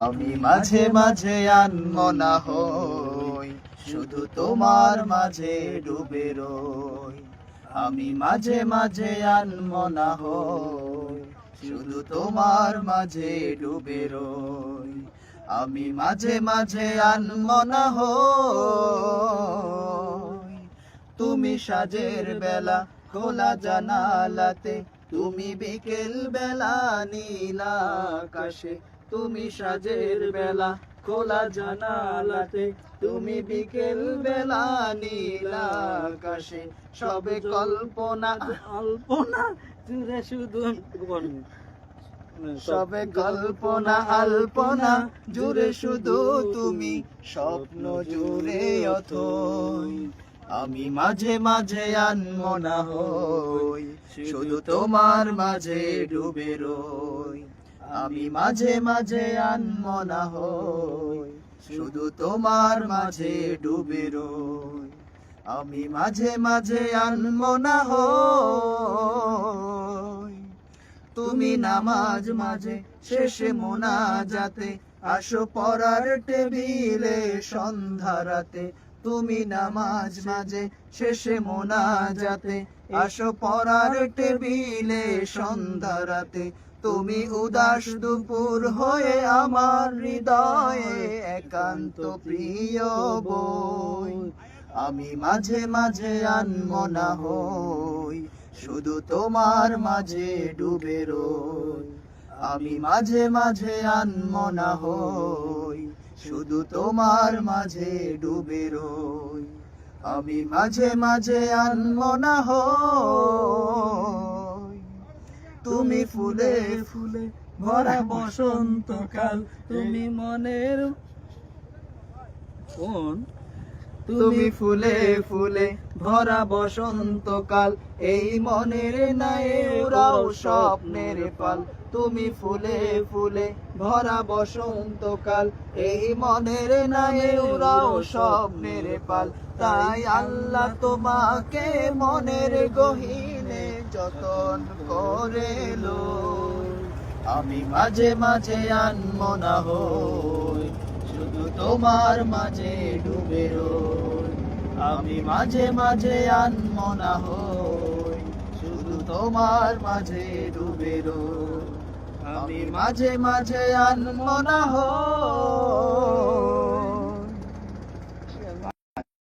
আমি মাঝে মাঝে আনমনা হই, শুধু তোমার মাঝে ডুবে রই। আমি মাঝে মাঝে আনমনা হই, শুধু তোমার মাঝে ডুবে রই। আমি মাঝে মাঝে আনমনা হই, তুমি সাজের বেলা খোলা জানালাতে, তুমি বিকেল বেলা নীল আকাশে। তুমি সাজের বেলা খোলা জানালাতে, তুমি বিকেল বেলা নীল আকাশে। সবে কল্পনা আলপনা জুড়ে শুধু সবে কল্পনা আলপনা জুড়ে শুধু তুমি, স্বপ্ন জুড়ে অথই। আমি মাঝে মাঝে আনমনা হই, শুধু তোমার মাঝে ডুবে রই। আমি মাঝে মাঝে আনমনা হই, শুধু তোমার মাঝে ডুবে রই। আমি মাঝে মাঝে আনমনা হই, তুমি নামাজ মাঝে শেষে মোনাজাতে আসো পড়ার টেবিলে সন্ধ্যা রাতে। তুমি নামাজ মাঝে শেষে মোনাজাতে আসো পড়ার টেবিলে সন্ধ্যা রাতে। তুমি উদাস দুপুর হয়ে আমার হৃদয়ে একান্ত প্রিয় বই। আমি মাঝে মাঝে আনমনা হই, শুধু তোমার মাঝে ডুবে রই। আমি মাঝে মাঝে আনমনা হই, শুধু তোমার মাঝে ডুবে রই। আমি মাঝে মাঝে আনমনা হই, তুমি ফুলে ফুলে ভরা বসন্তকাল। তুমি মনের কোন তুমি ফুলে ফুলে ভরা বসন্তকাল, এই মনের নাই উড়াও স্বপ্নের পাল। তুমি ফুলে ফুলে ভরা বসন্তকাল, এই মনের নাই উড়াও স্বপ্নের পাল। তাই আল্লাহ তোমাকে মনের গহীনে যতন করে লই। আমি মাঝে মাঝে আনমনা হই, শুধু তোমার মাঝে ডুবে রই। আমি মাঝে মাঝে আনমনা হই, শুধু তোমার মাঝে ডুবে রই। আমি মাঝে মাঝে আনমনা হই।